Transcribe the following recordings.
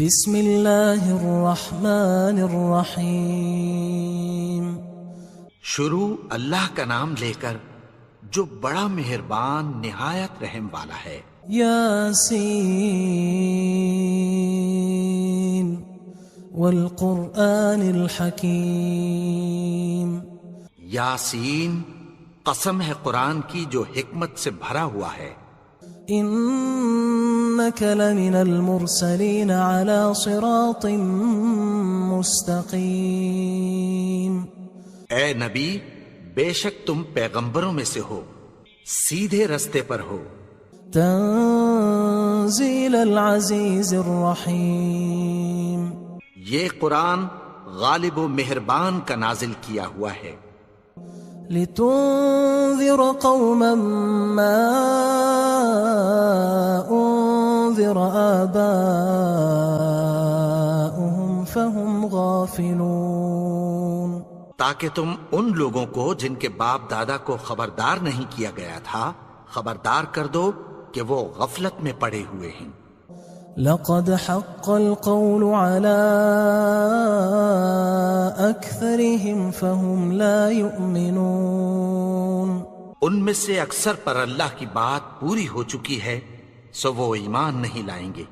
بسم اللہ الرحمن الرحیم۔ شروع اللہ کا نام لے کر جو بڑا مہربان نہایت رحم والا ہے۔ یاسین والقرآن الحکیم۔ یاسین، قسم ہے قرآن کی جو حکمت سے بھرا ہوا ہے۔ انک لمن المرسلین علی صراط مستقیم۔ اے نبی، بے شک تم پیغمبروں میں سے ہو، سیدھے رستے پر ہو۔ تنزیل العزیز الرحیم۔ یہ قرآن غالب و مہربان کا نازل کیا ہوا ہے۔ لتنذر قوما ما انذر آباؤهم فهم غافلون۔ تاکہ تم ان لوگوں کو جن کے باپ دادا کو خبردار نہیں کیا گیا تھا خبردار کر دو کہ وہ غفلت میں پڑے ہوئے ہیں۔ لقد حق القول على أكثرهم فهم لا يؤمنون۔ ان میں سے اکثر پر اللہ کی بات پوری ہو چکی ہے سو وہ ایمان نہیں لائیں گے۔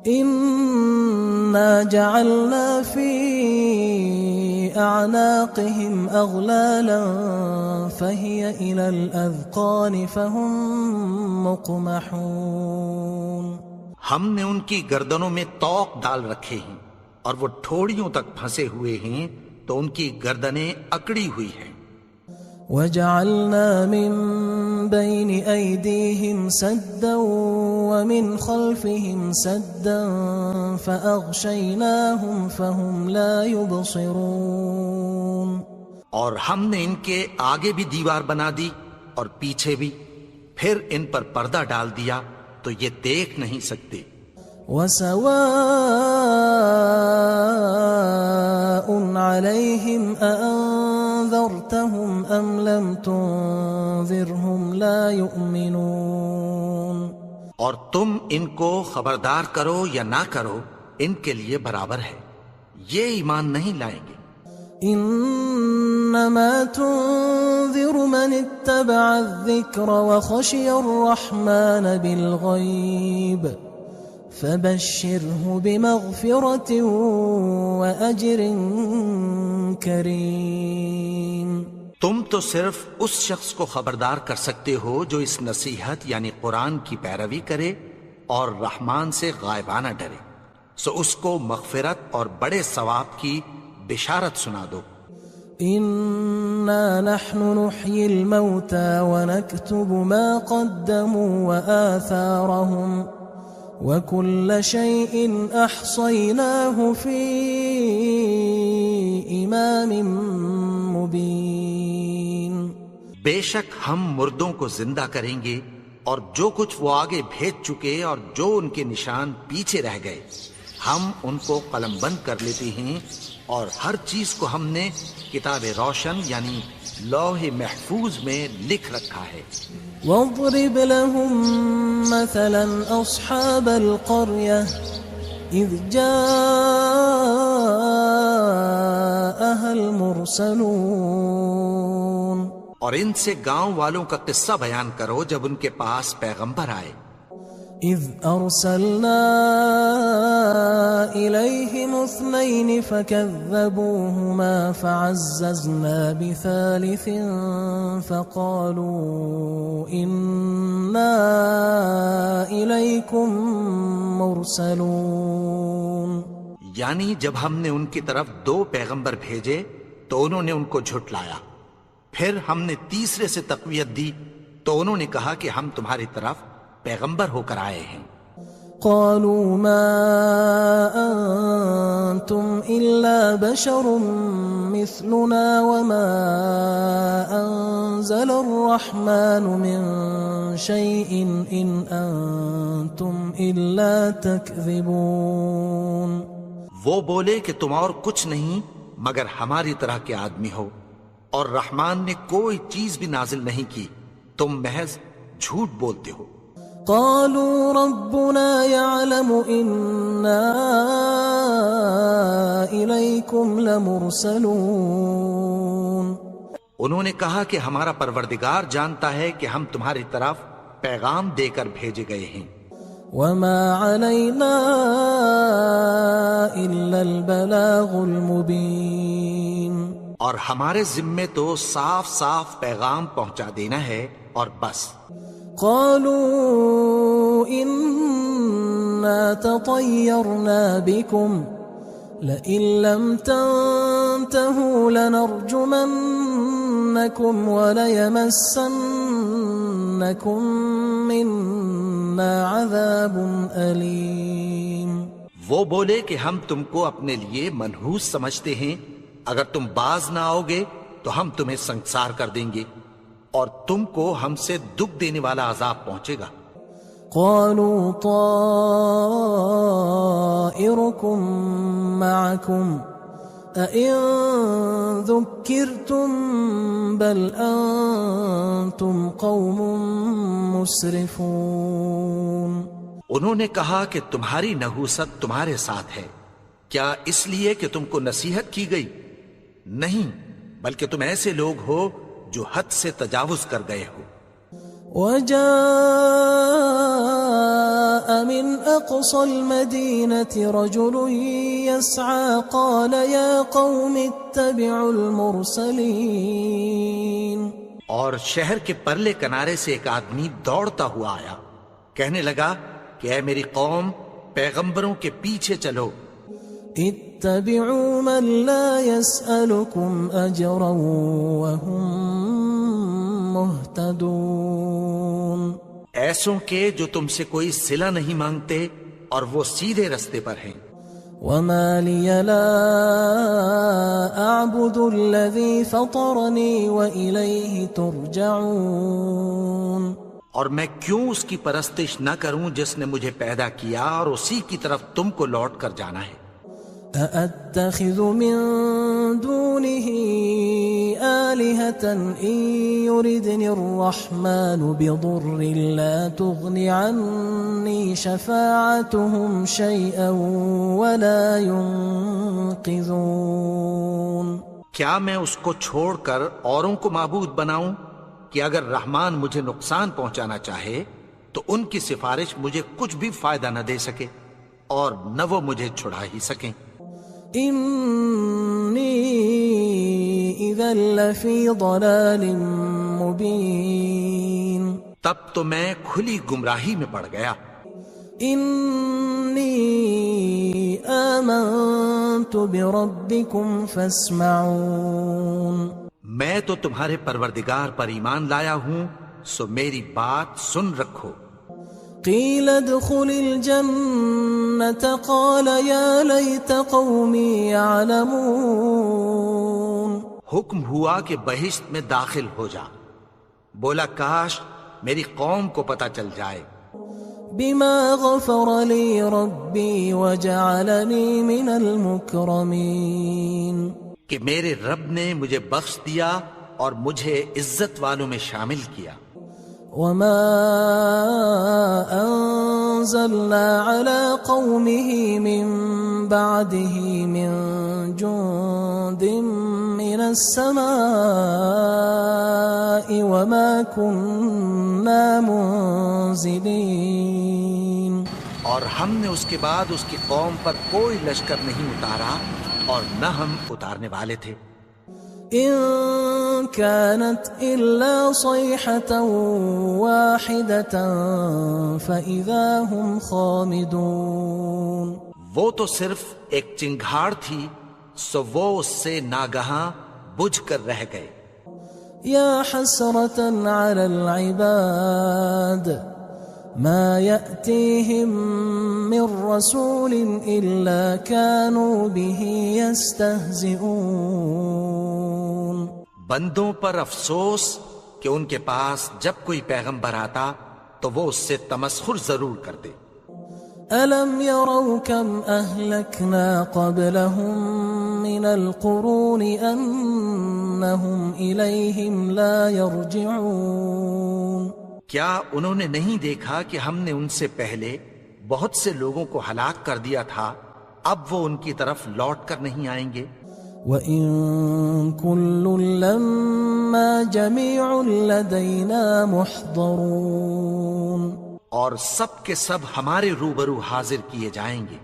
إنا جعلنا في أعناقهم أغلالا فهي إلى الأذقان فهم مقمحون۔ ہم نے ان کی گردنوں میں طوق ڈال رکھے ہیں اور وہ ٹھوڑیوں تک پھنسے ہوئے ہیں تو ان کی گردنیں اکڑی ہوئی ہیں۔ وَجَعَلْنَا مِن بَيْنِ أَيْدِيهِمْ سَدًّا وَمِنْ خَلْفِهِمْ سَدًّا فَأَغْشَيْنَاهُمْ فَهُمْ لَا يُبْصِرُونَ۔ اور ہم نے ان کے آگے بھی دیوار بنا دی اور پیچھے بھی، پھر ان پر پردہ ڈال دیا تو یہ دیکھ نہیں سکتے۔ وَسَوَاءٌ عَلَيْهِمْ أَأَنذَرْتَهُمْ أَمْ لَمْ تُنذِرْهُمْ لَا يُؤْمِنُونَ۔ اور تم ان کو خبردار کرو یا نہ کرو ان کے لیے برابر ہے، یہ ایمان نہیں لائیں گے۔ انما تنذر من اتبع الذکر وخشی الرحمن بالغیب فبشره بمغفرة وأجر کریم۔ تم تو صرف اس شخص کو خبردار کر سکتے ہو جو اس نصیحت یعنی قرآن کی پیروی کرے اور رحمان سے غائبانہ ڈرے، سو اس کو مغفرت اور بڑے ثواب کی بشارت سنا دو۔ انا نحن نحيي الموتى ونكتب ما قدموا وآثارهم وكل شيء احصيناه في امام مبين۔ بے شک ہم مردوں کو زندہ کریں گے اور جو کچھ وہ آگے بھیج چکے اور جو ان کے نشان پیچھے رہ گئے ہم ان کو قلم بند کر لیتے ہیں، اور ہر چیز کو ہم نے کتاب روشن یعنی لوح محفوظ میں لکھ رکھا ہے۔ واضرب لهم مثلا اصحاب القرية اذ جاءها المرسلون۔ اور ان سے گاؤں والوں کا قصہ بیان کرو جب ان کے پاس پیغمبر آئے۔ اذ ارسلنا الیہم اثنین فکذبوہما فعززنا بثالث فقالوا انا الیکم مرسلون۔ یعنی جب ہم نے ان کی طرف 2 پیغمبر بھیجے تو انہوں نے ان کو جھٹلایا، پھر ہم نے تیسرے سے تقویت دی تو انہوں نے کہا کہ ہم تمہاری طرف پیغمبر ہو کر آئے ہیں۔ قالوا ما انتم الا بشر مثلنا وما انزل الرحمن من شيء ان انتم الا تكذبون۔ وہ بولے کہ تم اور کچھ نہیں مگر ہماری طرح کے آدمی ہو، اور رحمان نے کوئی چیز بھی نازل نہیں کی، تم محض جھوٹ بولتے ہو۔ قالوا ربنا يعلم إنا إنكم لمرسلون انہوں نے کہا کہ ہمارا پروردگار جانتا ہے کہ ہم تمہاری طرف پیغام دے کر بھیجے گئے ہیں، وما علينا إلا البلاغ المبين اور ہمارے ذمے تو صاف صاف پیغام پہنچا دینا ہے اور بس۔ قالوا إنا تطيرنا بكم لئن لم تنتهوا لنرجمنكم وليمسنكم منا عذاب أليم۔ وہ بولے کہ ہم تم کو اپنے لیے منحوس سمجھتے ہیں، اگر تم باز نہ آؤ گے تو ہم تمہیں سنگسار کر دیں گے اور تم کو ہم سے دکھ دینے والا عذاب پہنچے گا۔ قالوا طائركم معكم أئن ذكرتم بل أنتم قوم مسرفون۔ انہوں نے کہا کہ تمہاری نحوست تمہارے ساتھ ہے، کیا اس لیے کہ تم کو نصیحت کی گئی؟ نہیں، بلکہ تم ایسے لوگ ہو جو حد سے تجاوز کر گئے ہو۔ وجاء من أقصى المدينة رجل يسعى قال يا قوم اتبعوا المرسلين۔ اور شہر کے پرلے کنارے سے ایک آدمی دوڑتا ہوا آیا، کہنے لگا کہ اے میری قوم، پیغمبروں کے پیچھے چلو۔ اتبعوا من لا يسألكم أجرا وهم مهتدون۔ ایسوں کے جو تم سے کوئی صلہ نہیں مانگتے اور وہ سیدھے رستے پر ہیں۔ وما لي لا أعبد الذي فطرني وإليه ترجعون۔ اور میں کیوں اس کی پرستش نہ کروں جس نے مجھے پیدا کیا اور اسی کی طرف تم کو لوٹ کر جانا ہے۔ أأتخذ من دونه آلهة إن يردني الرحمن بضر لا تغن عني شفاعتهم شيئا ولا ينقذون۔ کیا میں اس کو چھوڑ کر اوروں کو معبود بناؤں کہ اگر رحمان مجھے نقصان پہنچانا چاہے تو ان کی سفارش مجھے کچھ بھی فائدہ نہ دے سکے اور نہ وہ مجھے چھڑا ہی سکیں۔ إني إذا لفي ضلال مبين۔ تب تو میں کھلی گمراہی میں پڑ گیا۔ إني آمنت بربكم فاسمعون۔ میں تو تمہارے پروردگار پر ایمان لایا ہوں، سو میری بات سن رکھو۔ قيل ادخل الجنة قال يا ليت قومي يعلمون۔ حکم ہوا کہ بہشت میں داخل ہو جا، بولا کاش میری قوم کو پتہ چل جائے۔ بما غفر لي ربي وجعلني من المكرمين۔ کہ میرے رب نے مجھے بخش دیا اور مجھے عزت والوں میں شامل کیا۔ وما أنزلنا على قومه من بعده من جند من السماء وما كنا منزلين۔ اور ہم نے اس کے بعد اس کی قوم پر کوئی لشکر نہیں اتارا اور نہ ہم اتارنے والے تھے۔ إن كانت إلا صيحة واحدة فإذا هم خامدون۔ وہ تو صرف ایک چنگھاڑ تھی، سو وہ اس سے ناگہاں بجھ کر رہ گئے۔ يا حسرة على العباد ما يأتيهم من رسول إلا كانوا به يستهزئون۔ بندوں پر افسوس کہ ان کے پاس جب کوئی پیغمبر آتا تو وہ اس سے تمسخر ضرور کرتے۔ ألم يروا كم أهلكنا قبلهم من القرون أنهم إليهم لا يرجعون۔ کیا انہوں نے نہیں دیکھا کہ ہم نے ان سے پہلے بہت سے لوگوں کو ہلاک کر دیا تھا، اب وہ ان کی طرف لوٹ کر نہیں آئیں گے؟ وَإِن كُلٌّ لَّمَّا جَمِيعٌ لَّدَيْنَا مُحْضَرُونَ اور سب کے سب ہمارے روبرو حاضر کیے جائیں گے۔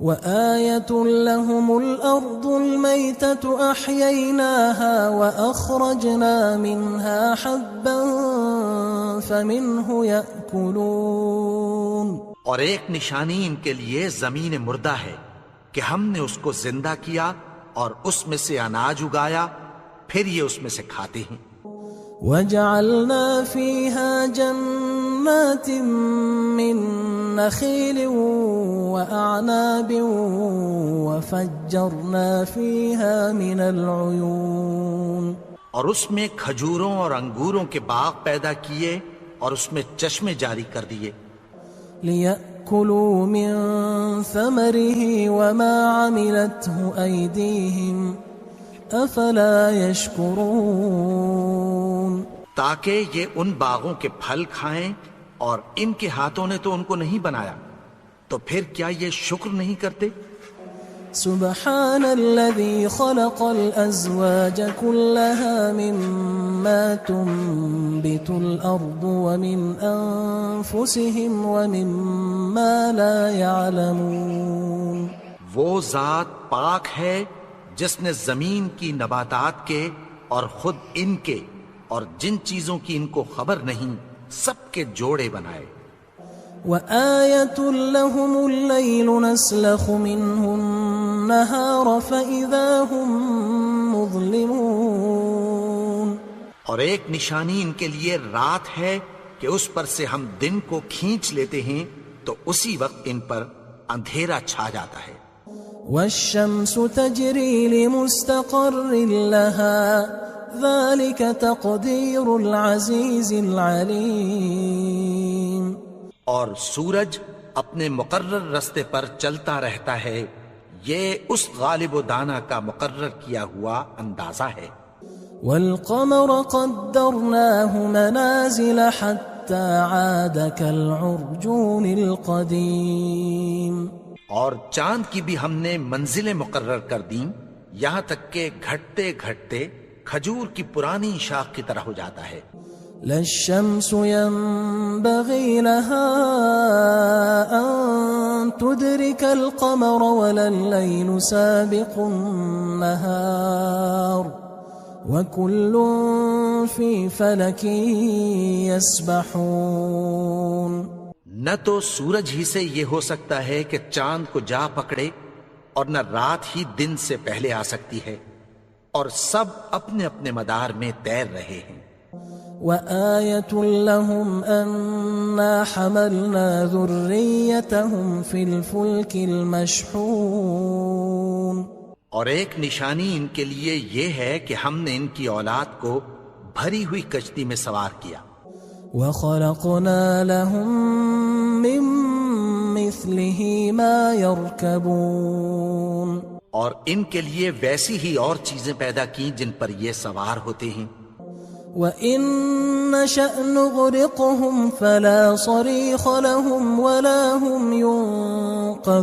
وَآيَةٌ لَّهُمُ الْأَرْضُ الْمَيْتَةُ أَحْيَيْنَاهَا وَأَخْرَجْنَا مِنْهَا حَبًّا فَمِنْهُ يَأْكُلُونَ اور ایک نشانی ان کے لیے زمین مردہ ہے کہ ہم نے اس کو زندہ کیا اور اس میں سے اناج اگایا، پھر یہ اس میں سے کھاتے ہیں۔ وَجَعَلْنَا فِيهَا جَنَّاتٍ مِّن نَّخِيلٍ وَأَعْنَابٍ وَفَجَّرْنَا فِيهَا مِنَ الْعُيُونِ اور اس میں کھجوروں اور انگوروں کے باغ پیدا کیے اور اس میں چشمے جاری کر دیے، لِيَأْكُلُوا مِن ثَمَرِهِ وَمَا عَمِلَتْهُ أَيْدِيهِمْ أَفَلَا يَشْكُرُونَ تاکہ یہ ان باغوں کے پھل کھائیں، اور ان کے ہاتھوں نے تو ان کو نہیں بنایا، تو پھر کیا یہ شکر نہیں کرتے؟ سبحان الذي خلق الأزواج كلها مما تنبت الأرض ومن أنفسهم ومما لا يعلمون وہ ذات پاک ہے جس نے زمین کی نباتات کے اور خود ان کے اور جن چیزوں کی ان کو خبر نہیں سب کے جوڑے بنائے۔ وَآيَةٌ لَّهُمُ اللَّيْلُ نَسْلَخُ مِنْهُ النَّهَارَ فَإِذَا هُمْ مُظْلِمُونَ اور ایک نشانی ان کے لیے رات ہے کہ اس پر سے ہم دن کو کھینچ لیتے ہیں تو اسی وقت ان پر اندھیرا چھا جاتا ہے۔ وَالشَّمْسُ تَجْرِي لِمُسْتَقَرٍّ لَّهَا ذَلِكَ تَقْدِيرُ الْعَزِيزِ الْعَلِيمِ اور سورج اپنے مقرر رستے پر چلتا رہتا ہے، یہ اس غالب و دانا کا مقرر کیا ہوا اندازہ ہے۔ وَالْقَمَرَ قَدَّرْنَاهُ مَنَازِلَ حَتَّى عَادَ كَالْعُرْجُونِ الْقَدِيمِ اور چاند کی بھی ہم نے منزلیں مقرر کر دیں، یہاں تک کہ گھٹتے گھٹتے کھجور کی پرانی شاخ کی طرح ہو جاتا ہے۔ لا الشمس ينبغي لها أن تدرك القمر ولا الليل سابق النهار وكل في فلك يسبحون نہ تو سورج ہی سے یہ ہو سکتا ہے کہ چاند کو جا پکڑے، اور نہ رات ہی دن سے پہلے آ سکتی ہے، اور سب اپنے اپنے مدار میں تیر رہے ہیں۔ وَآيَةٌ لَّهُمْ أَنَّا حَمَلْنَا ذُرِّيَّتَهُمْ فِي الْفُلْكِ الْمَشْحُونِ اور ایک نشانی ان کے لیے یہ ہے کہ ہم نے ان کی اولاد کو بھری ہوئی کشتی میں سوار کیا۔ وَخَلَقْنَا لَهُم مِّن مِّثْلِهِ مَا يَرْكَبُونَ اور ان کے لیے ویسی ہی اور چیزیں پیدا کی جن پر یہ سوار ہوتے ہیں۔ وَإِن نَّشَأْ نُغْرِقْهُمْ فَلَا صَرِيخَ لَهُمْ وَلَا هُمْ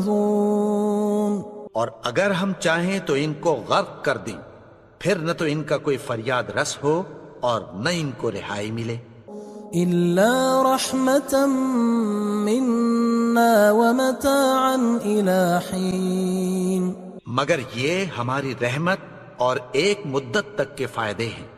يُنقَذُونَ اور اگر ہم چاہیں تو ان کو غرق کر دیں، پھر نہ تو ان کا کوئی فریاد رس ہو اور نہ ان کو رہائی ملے۔ إِلَّا رَحْمَةً مِّنَّا وَمَتَاعًا إِلَىٰ حِينٍ مگر یہ ہماری رحمت اور ایک مدت تک کے فائدے ہیں۔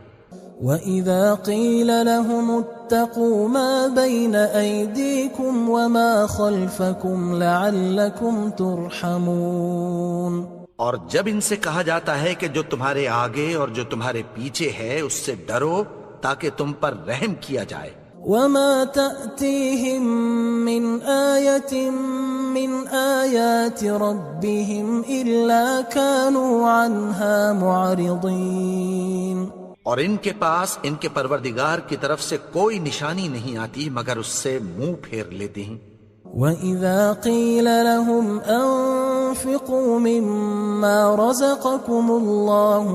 وَإِذَا قِيلَ لَهُمُ اتَّقُوا مَا بَيْنَ أَيْدِيكُمْ وَمَا خَلْفَكُمْ لَعَلَّكُمْ تُرْحَمُونَ اور جب ان سے کہا جاتا ہے کہ جو تمہارے آگے اور جو تمہارے پیچھے ہے اس سے ڈرو تاکہ تم پر رحم کیا جائے۔ وَمَا تَأْتِيهِم مِّنْ آيَةٍ مِّنْ آيَاتِ رَبِّهِمْ إِلَّا كَانُوا عَنْهَا مُعْرِضِينَ اور ان کے پاس ان کے پروردگار کی طرف سے کوئی نشانی نہیں آتی مگر اس سے منہ پھیر لیتے ہیں۔ وَإِذَا قِيلَ لَهُمْ أَنفِقُوا مِمَّا رَزَقَكُمُ اللَّهُ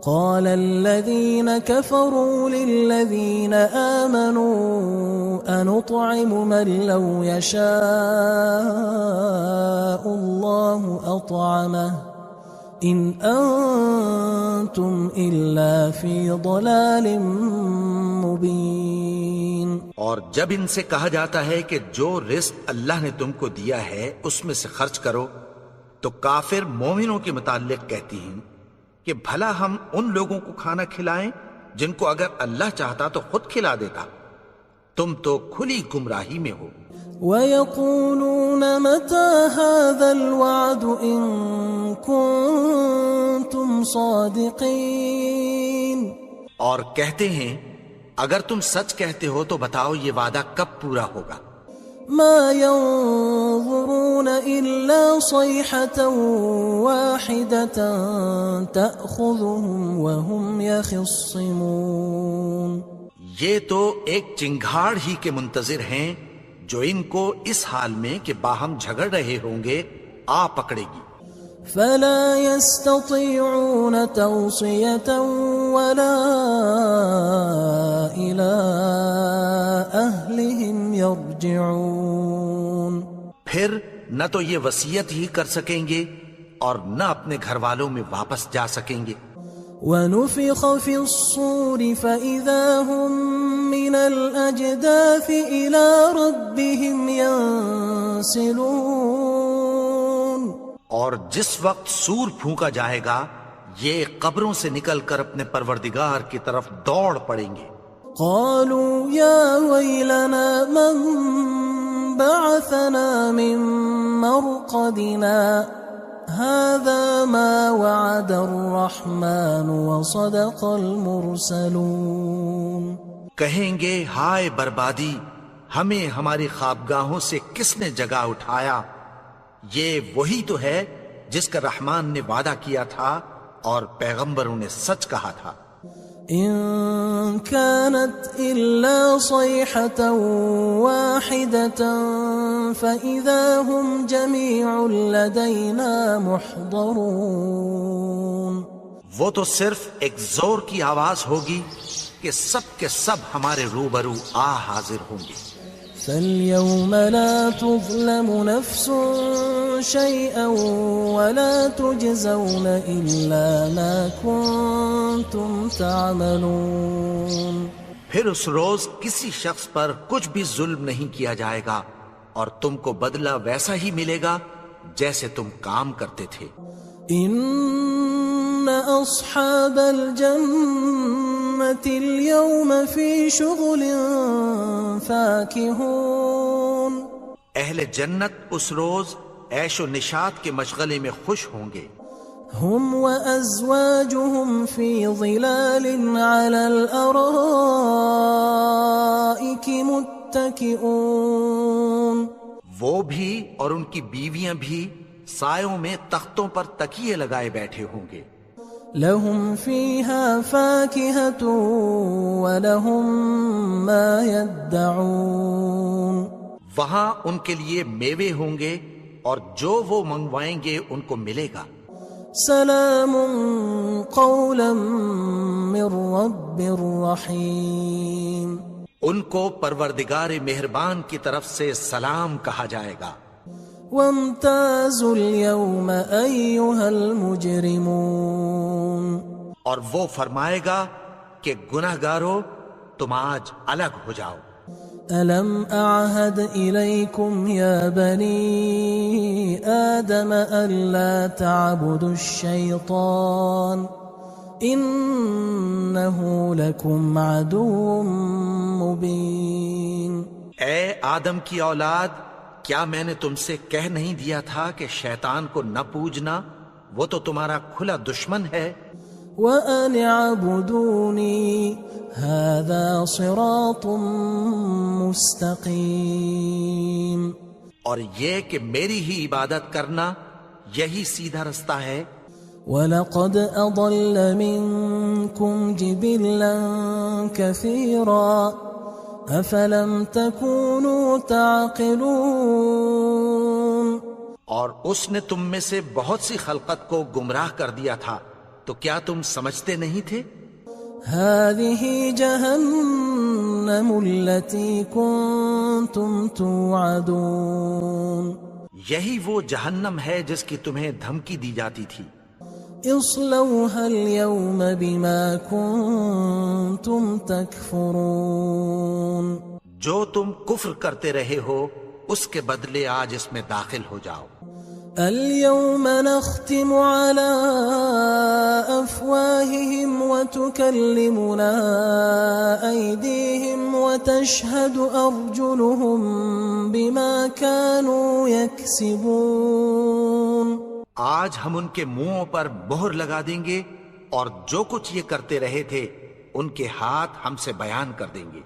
قال الذين كفروا للذين آمنوا أنطعم من لو يشاء الله أطعمه إن أنتم إلا في ضلال مبين۔ اور جب ان سے کہا جاتا ہے کہ جو رزق اللہ نے تم کو دیا ہے اس میں سے خرچ کرو، تو کافر مومنوں کے متعلق کہتی ہیں کہ بھلا ہم ان لوگوں کو کھانا کھلائیں جن کو اگر اللہ چاہتا تو خود کھلا دیتا، تم تو کھلی گمراہی میں ہو۔ وَيَقُولُونَ مَتَى هَذَا الْوَعْدُ إِن كُنتُمْ صَادِقِينَ، اور کہتے ہیں اگر تم سچ کہتے ہو تو بتاؤ یہ وعدہ کب پورا ہوگا۔ ما ينظرون إلا صيحة واحدة تأخذهم وهم يخصمون، یہ تو ایک چنگھاڑ ہی کے منتظر ہیں جو ان کو اس حال میں کہ باہم جھگڑ رہے ہوں گے آ پکڑے گی۔ فلا يستطيعون توصية ولا إلى أهلهم يرجعون، پھر نہ تو یہ وصیت ہی کر سکیں گے اور نہ اپنے گھر والوں میں واپس جا سکیں گے۔ ونفخ في الصور فإذا هم من الأجداث إلى ربهم ينسلون، اور جس وقت سور پھونکا جائے گا یہ قبروں سے نکل کر اپنے پروردگار کی طرف دوڑ پڑیں گے۔ قالوا يا ويلنا من بعثنا من مرقدنا هذا ما وعد الرحمن وصدق المرسلون، کہیں گے ہائے بربادی، ہمیں ہماری خوابگاہوں سے کس نے جگا اٹھایا، یہ وہی تو ہے جس کا رحمان نے وعدہ کیا تھا اور پیغمبروں نے سچ کہا تھا۔ إن كانت إلا صيحة واحدة فإذا هم جميع لدينا محضرون، وہ تو صرف ایک زور کی آواز ہوگی کہ سب کے سب ہمارے روبرو آ حاضر ہوں گے۔ فاليوم لا تظلم نفس شيئا ولا تجزون إلا ما كنتم تعملون، پھر اس روز کسی شخص پر کچھ بھی ظلم نہیں کیا جائے گا اور تم کو بدلہ ویسا ہی ملے گا جیسے تم کام کرتے تھے۔ إن أصحاب الجنة اليوم في شغل فاكهون، اہل جنت اس روز عیش و نشاط کے مشغلے میں خوش ہوں گے۔ هم وأزواجهم في ظلال على الأرائك متكئون، وہ بھی اور ان کی بیویاں بھی سایوں میں تختوں پر تکیے لگائے بیٹھے ہوں گے۔ لهم فيها فاكهة ولهم ما يدعون، وہاں ان کے لیے میوے ہوں گے اور جو وہ منگوائیں گے ان کو ملے گا۔ سلام قولا من رب رحیم، ان کو پروردگار مہربان کی طرف سے سلام کہا جائے گا۔ وامتازوا اليوم أيها المجرمون، اور وہ فرمائے گا کہ گناہگارو تم آج الگ ہو جاؤ۔ ألم أعهد إليكم يا بني آدم ألا تعبدوا الشيطان إنه لكم عدو مبين، اے آدم کی اولاد، کیا میں نے تم سے کہہ نہیں دیا تھا کہ شیطان کو نہ پوجنا، وہ تو تمہارا کھلا دشمن ہے۔ وَأَنِ اعْبُدُونِي هَذَا صِرَاطٌ مُسْتَقِيمٌ، اور یہ کہ میری ہی عبادت کرنا یہی سیدھا رستہ ہے۔ وَلَقَدْ أَضَلَّ مِنكُمْ جِبِلًّا كَثِيرًا أَفَلَمْ تَكُونُوا تَعْقِلُونَ، اور اس نے تم میں سے بہت سی خلقت کو گمراہ کر دیا تھا، تو کیا تم سمجھتے نہیں تھے؟ هَذِهِ جَهَنَّمُ جهنم التي كنتم توعدون یہی وہ جہنم ہے جس کی تمہیں دھمکی دی جاتی تھی. اصلوها اليوم بما كنتم تكفرون جو تم کفر کرتے رہے ہو اس کے بدلے آج اس میں داخل ہو جاؤ. اليوم نختم على أفواههم وتكلمنا أيديهم وتشهد أرجلهم بما كانوا يكسبون. آج ہم ان کے منہوں پر مہر لگا دیں گے اور جو کچھ یہ کرتے رہے تھے ان کے ہاتھ ہم سے بیان کر دیں گے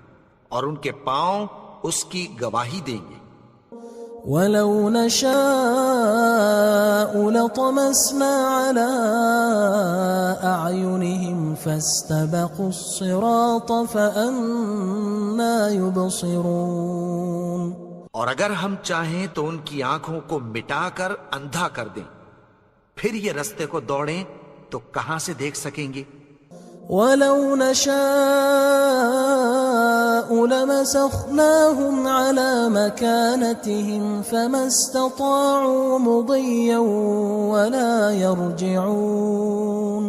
اور ان کے پاؤں اس کی گواہی دیں گے. ولو نشاء لطمسنا على أعينهم فاستبقوا الصراط فأنى يبصرون. اور اگر ہم چاہیں تو ان کی آنکھوں کو مٹا کر اندھا کر دیں، پھر یہ رستے کو دوڑیں تو کہاں سے دیکھ سکیں گے. ولو نشاء لمسخناهم على مكانتهم فما استطاعوا مضيا ولا يرجعون.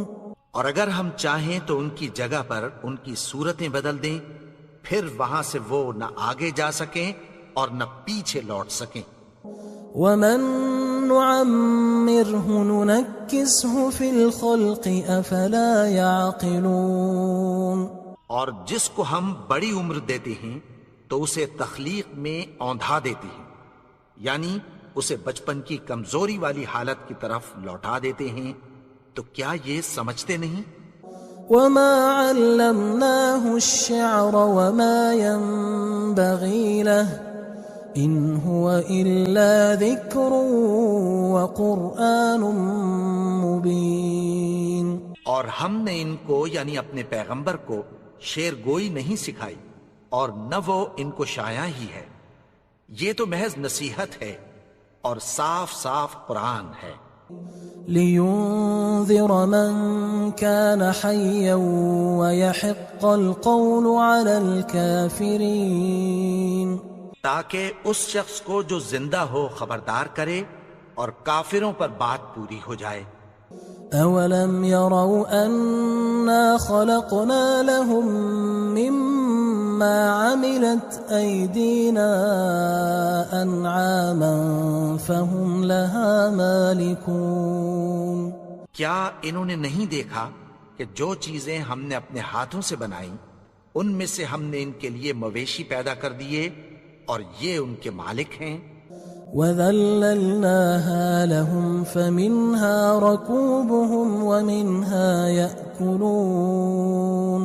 اور اگر ہم چاہیں تو ان کی جگہ پر ان کی صورتیں بدل دیں، پھر وہاں سے وہ نہ آگے جا سکیں اور نہ پیچھے لوٹ سکیں. ومن نعمره ننكسه في الخلق افلا يعقلون. اور جس کو ہم بڑی عمر دیتے ہیں تو اسے تخلیق میں اوندھا دیتے ہیں، یعنی اسے بچپن کی کمزوری والی حالت کی طرف لوٹا دیتے ہیں. تو کیا یہ سمجھتے نہیں؟ وما علمناه الشعر وما ينبغي له ان هو الا ذکر وقرآن مبین. اور ہم نے ان کو یعنی اپنے پیغمبر کو شعر گوئی نہیں سکھائی اور نہ وہ ان کو شاعر ہی ہے، یہ تو محض نصیحت ہے اور صاف صاف قرآن ہے. لينذر من كان حيا ويحق القول على الكافرين. تاکہ اس شخص کو جو زندہ ہو خبردار کرے اور کافروں پر بات پوری ہو جائے. اولم يروا انا خلقنا لهم مما عملت ايدينا انعاما فهم لها مالكون. کیا انہوں نے نہیں دیکھا کہ جو چیزیں ہم نے اپنے ہاتھوں سے بنائیں ان میں سے ہم نے ان کے لیے مویشی پیدا کر دیے اور یہ ان کے مالک ہیں. وَذَلَّلْنَاهَا لَهُمْ فَمِنْهَا رَكُوبُهُمْ وَمِنْهَا يَأْكُلُونَ.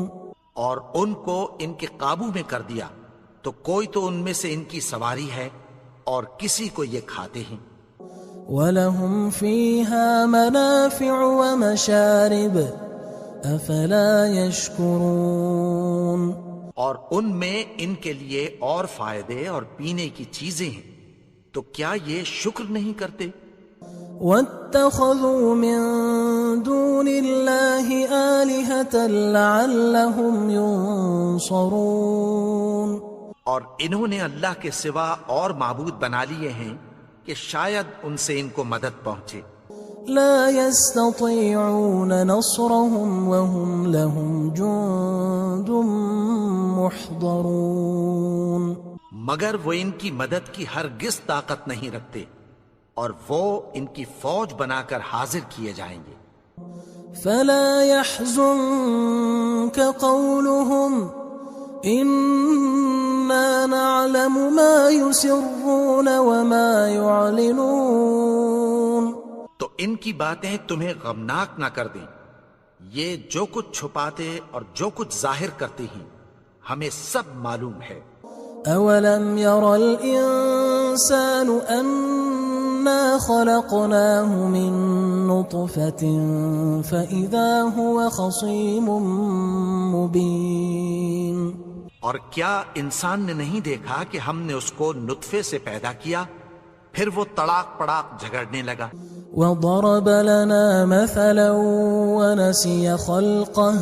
اور ان کو ان کے قابو میں کر دیا تو کوئی تو ان میں سے ان کی سواری ہے اور کسی کو یہ کھاتے ہیں. وَلَهُمْ فِيهَا مَنَافِعُ وَمَشَارِبُ أَفَلَا يَشْكُرُونَ. اور ان میں ان کے لیے اور فائدے اور پینے کی چیزیں ہیں، تو کیا یہ شکر نہیں کرتے؟ وَاتَّخَذُوا مِن دُونِ اللَّهِ آلِهَةً لَعَلَّهُمْ يُنصَرُونَ. اور انہوں نے اللہ کے سوا اور معبود بنا لیے ہیں کہ شاید ان سے ان کو مدد پہنچے. لا يستطيعون نصرهم وهم لهم جند محضرون. مگر وہ ان کی مدد کی ہرگز طاقت نہیں رکھتے اور وہ ان کی فوج بنا کر حاضر کیے جائیں گے. فلا يحزنك قولهم إنا نعلم ما يسرون وما يعلنون. تو ان کی باتیں تمہیں غمناک نہ کر دیں، یہ جو کچھ چھپاتے اور جو کچھ ظاہر کرتے ہیں ہمیں سب معلوم ہے. اولم ير الانسان انا خلقناه من نطفة فاذا هو خصيم مبين. اور کیا انسان نے نہیں دیکھا کہ ہم نے اس کو نطفے سے پیدا کیا پھر وہ تڑاک پڑاک جھگڑنے لگا. وضرب لنا مثلا ونسي خلقه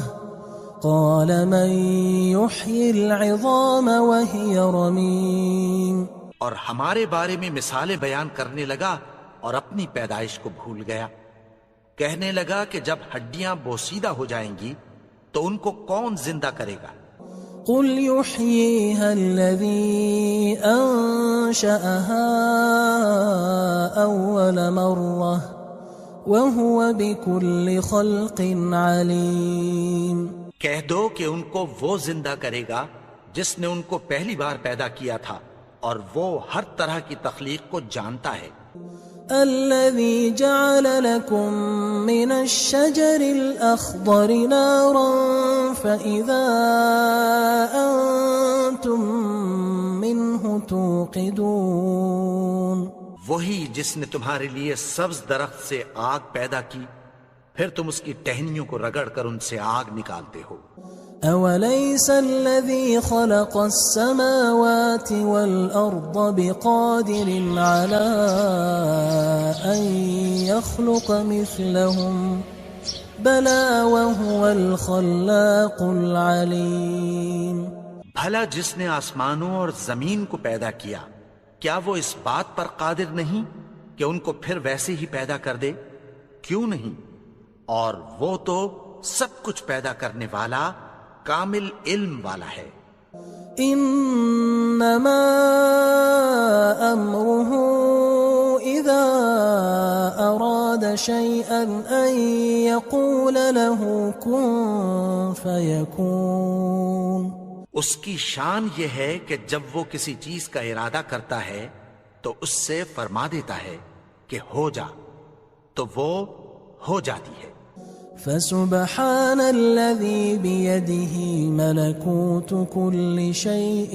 قال من يحيي العظام وهي رميم اور ہمارے بارے میں مثالیں بیان کرنے لگا اور اپنی پیدائش کو بھول گیا. کہنے لگا کہ جب ہڈیاں بوسیدہ ہو جائیں گی تو ان کو کون زندہ کرے گا؟ قل يحييها الذي أنشأها أول مرة وهو بكل خلق عليم. کہہ دو کہ ان کو وہ زندہ کرے گا جس نے ان کو پہلی بار پیدا کیا تھا اور وہ ہر طرح کی تخلیق کو جانتا ہے. الذي جعل لكم من الشجر الأخضر نارا فإذا أنتم منه توقدون. وہی جس نے تمہارے لیے سبز درخت سے آگ پیدا کی پھر تم اس کی ٹہنیوں کو رگڑ کر ان سے آگ نکالتے ہو. أوليس الذي خلق السماوات والأرض بقادر على أن يخلق مثلهم بلى وهو الخلاق العليم. بھلا جس نے آسمانوں اور زمین کو پیدا کیا کیا وہ اس بات پر قادر نہیں کہ ان کو پھر ویسے ہی پیدا کر دے؟ کیوں نہیں؟ اور وہ تو سب کچھ پیدا کرنے والا کامل علم والا ہے. انما امره اذا اراد شيئا ان يقول له كن فيكون. اس کی شان یہ ہے کہ جب وہ کسی چیز کا ارادہ کرتا ہے تو اس سے فرما دیتا ہے کہ ہو جا، تو وہ ہو جاتی ہے. فسبحان الذي بيده ملكوت كل شيء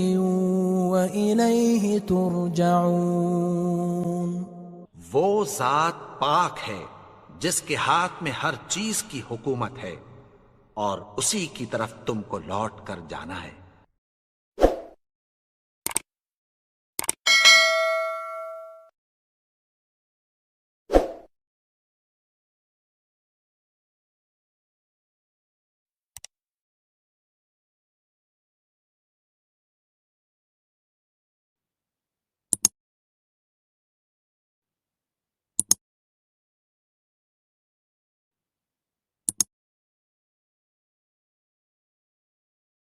وإليه ترجعون. وہ ذات پاک ہے جس کے ہاتھ میں ہر چیز کی حکومت ہے اور اسی کی طرف تم کو لوٹ کر جانا ہے.